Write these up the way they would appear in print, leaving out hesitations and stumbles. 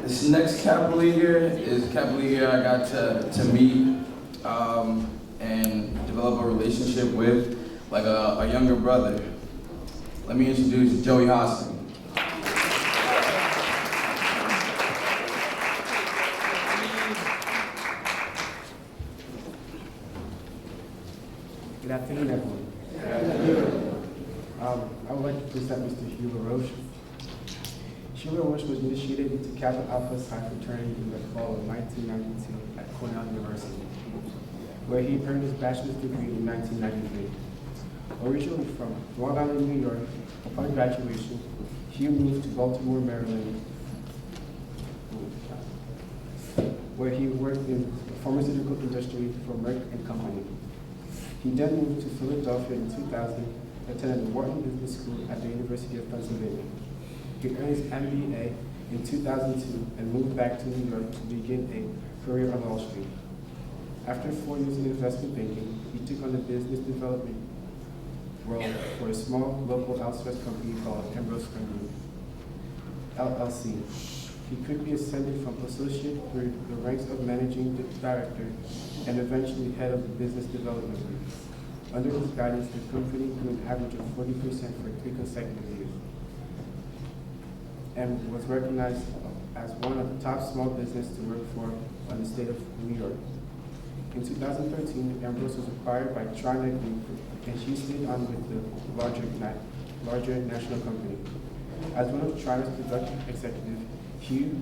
This next Kappa leader is a Kappa leader I got to meet and develop a relationship with, like a younger brother. Let me introduce Joey Hostin. Good afternoon, everyone. Good afternoon. I would like to present Mr. Hugh Laroche. Hugh Laroche was initiated into Kappa Alpha Psi fraternity in the fall of 1992 at Cornell University, where he earned his bachelor's degree in 1993. Originally from Long Island, New York, upon graduation, Hugh moved to Baltimore, Maryland, where he worked in the pharmaceutical industry for Merck and Company. He then moved to Philadelphia in 2000, attended the Wharton Business School at the University of Pennsylvania. He earned his MBA in 2002 and moved back to New York to begin a career on Wall Street. After 4 years in investment banking, he took on the business development role for a small local outsourced company called NRWP, LLC. He quickly ascended from associate through the ranks of managing director and eventually head of the business development group. Under his guidance, the company grew an average of 40% for 3 consecutive years and was recognized as one of the top small businesses to work for in the state of New York. In 2013, Ambrose was acquired by TriNet Group, and she stayed on with the larger national company. As one of TriNet's production executives, Hugh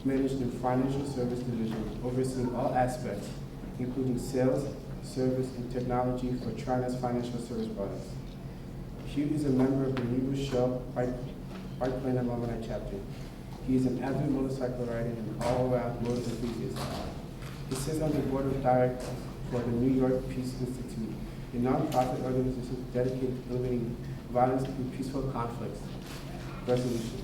managed the financial service division, overseeing all aspects, including sales, service, and technology for TriNet's financial service products. Hugh is a member of the New Rochelle Biplane Alumni Chapter. He is an avid motorcycle rider and all-around motor enthusiast. He sits on the board of directors for the New York Peace Institute, a nonprofit organization dedicated to eliminating violence through peaceful conflict resolution.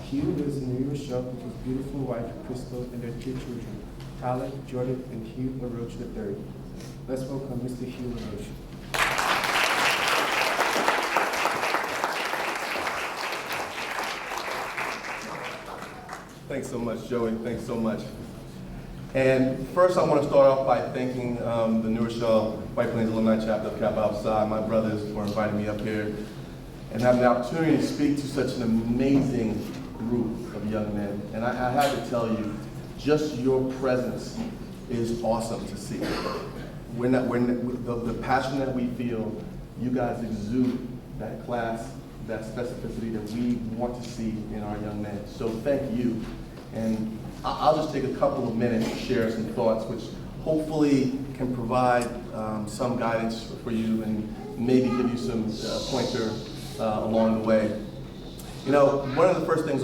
Hugh lives in New Rochelle with his beautiful wife, Crystal, and their 2 children, Tyler, Jordan, and Hugh Laroche III. Let's welcome Mr. Hugh Laroche. Thanks so much, Joey. Thanks so much. And first, I want to start off by thanking the New Rochelle White Plains Alumni Chapter of Kappa Alpha Psi, my brothers, for inviting me up here and having the opportunity to speak to such an amazing group of young men. And I have to tell you, just your presence is awesome to see. The passion that we feel, you guys exude that class, that specificity that we want to see in our young men. So thank you. And I'll just take a couple of minutes to share some thoughts which hopefully can provide some guidance for you and maybe give you some pointer along the way. You know, one of the first things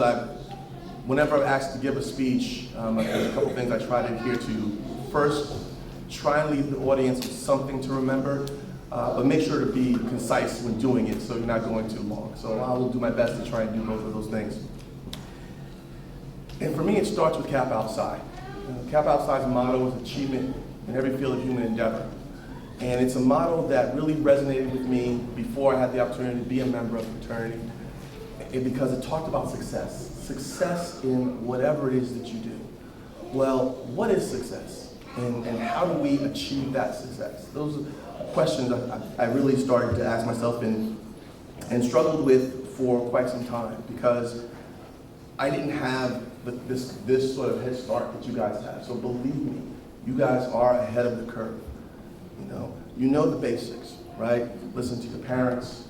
whenever I'm asked to give a speech, there's a couple things I try to adhere to. First, try and leave the audience with something to remember, but make sure to be concise when doing it so you're not going too long. So I will do my best to try and do both of those things. And for me, it starts with Kappa Alpha Psi. Kappa Alpha Psi's motto is achievement in every field of human endeavor. And it's a motto that really resonated with me before I had the opportunity to be a member of the fraternity, because it talked about success. Success in whatever it is that you do. Well, what is success? And how do we achieve that success? Those are questions I really started to ask myself and struggled with for quite some time, because I didn't have this sort of head start that you guys have. So believe me, you guys are ahead of the curve. You know the basics, right? Listen to your parents,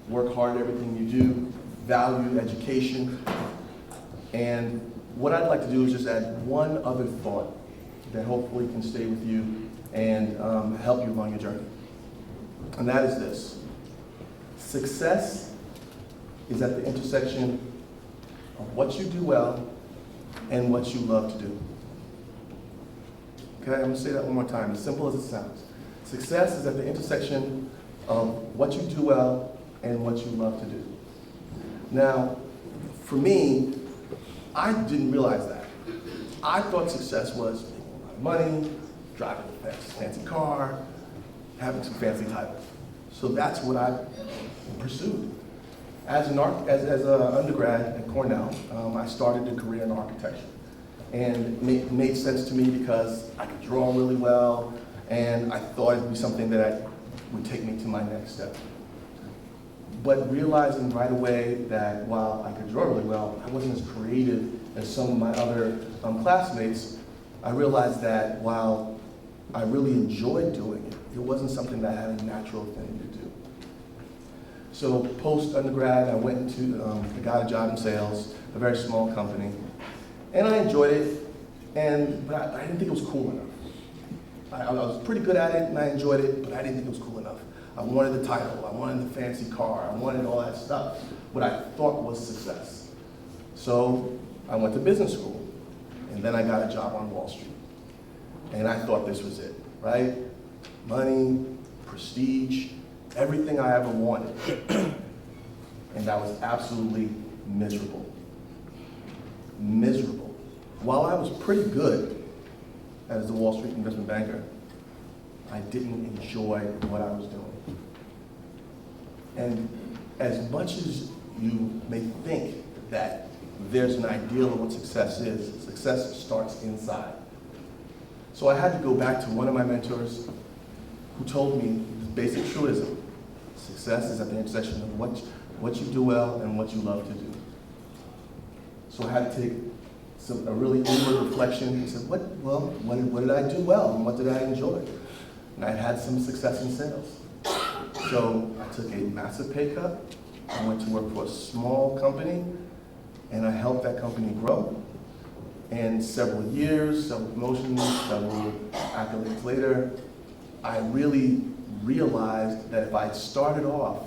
work hard at everything you do, value education. And what I'd like to do is just add one other thought that hopefully can stay with you and help you along your journey. And that is this: success is at the intersection of what you do well and what you love to do. Okay, I'm gonna say that one more time, as simple as it sounds. Success is at the intersection of what you do well and what you love to do. Now, for me, I didn't realize that. I thought success was making a lot of money, driving a fancy car, having some fancy titles. So that's what I pursued. As an undergrad at Cornell, I started a career in architecture. And it made sense to me because I could draw really well, and I thought it would be something that would take me to my next step. But realizing right away that while I could draw really well, I wasn't as creative as some of my other classmates, I realized that while I really enjoyed doing it, it wasn't something that I had a natural thing to do. So post-undergrad, I went into, I got a job in sales, a very small company, and I enjoyed it, but I didn't think it was cool enough. I was pretty good at it, and I enjoyed it, but I didn't think it was cool enough. I wanted the title, I wanted the fancy car, I wanted all that stuff, what I thought was success. So I went to business school, and then I got a job on Wall Street. And I thought this was it, right? Money, prestige, everything I ever wanted. And I was absolutely miserable. Miserable. While I was pretty good as a Wall Street investment banker, I didn't enjoy what I was doing. And as much as you may think that there's an ideal of what success is, success starts inside. So I had to go back to one of my mentors who told me the basic truism: success is at the intersection of what you do well and what you love to do. So I had to take a really inward reflection and say, what did I do well and what did I enjoy? And I had some success in sales. So I took a massive pay cut. I went to work for a small company, and I helped that company grow. And several years, several promotions, several accolades later, I really realized that if I started off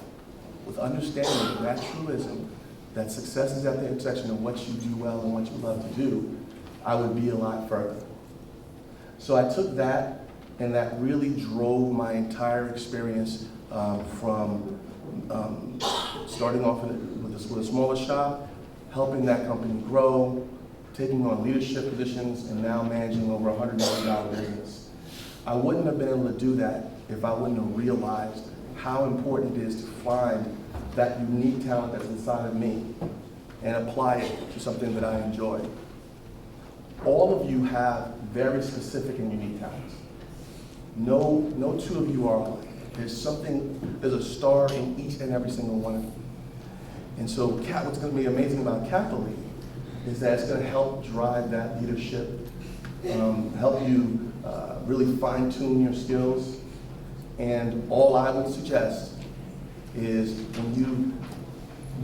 with understanding that truism, that success is at the intersection of what you do well and what you love to do, I would be a lot further. So I took that, and that really drove my entire experience from starting off with a smaller shop, helping that company grow, taking on leadership positions, and now managing over $100 million business. I wouldn't have been able to do that if I wouldn't have realized how important it is to find that unique talent that's inside of me and apply it to something that I enjoy. All of you have very specific and unique talents. No two of you are alike. There's a star in each and every single one of you. And so what's going to be amazing about Kappa League is that it's going to help drive that leadership, help you really fine-tune your skills. And all I would suggest is when you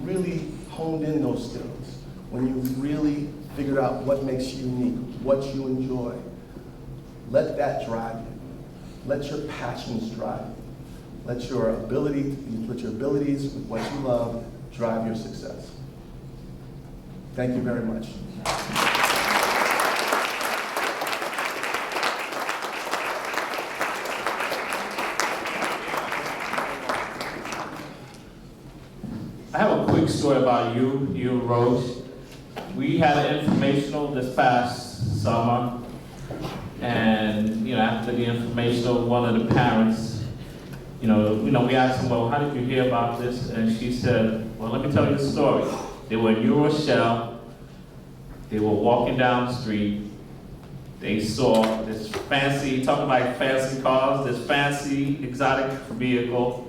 really honed in those skills, when you really figured out what makes you unique, what you enjoy, let that drive you. Let your passions drive you. Let your abilities with what you love drive your success. Thank you very much. I have a quick story about you, Laroche. We had an informational this past summer, and after the informational, one of the parents, we asked them, well, how did you hear about this? And she said, well, let me tell you the story. They were in New Rochelle. They were walking down the street. They saw this fancy, talking about fancy cars, this fancy exotic vehicle,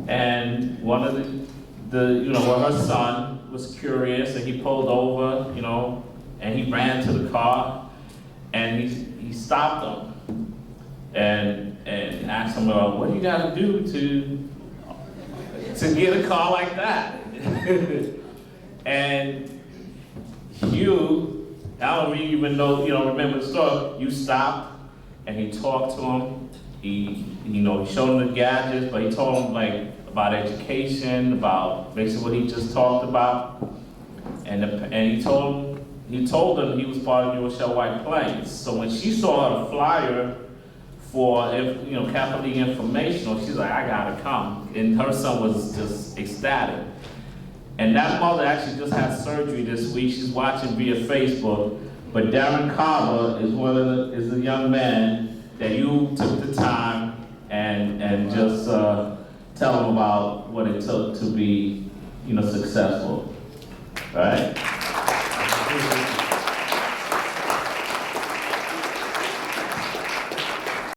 and one of her son was curious, and he pulled over, and he ran to the car, and he stopped him, and asked him, well, what do you got to do to get a car like that? And Hugh, I don't even know, remember the story. You stopped, and he talked to him. He showed him the gadgets, but he told him about education, about basically what he just talked about, and he told him he was part of New Rochelle White Plains. So when she saw the flyer for Kappa League informational, she's like, I gotta come, and her son was just ecstatic. And that mother actually just had surgery this week. She's watching via Facebook. But Darren Kappa is a young man that you took the time and just tell him about what it took to be, successful, right?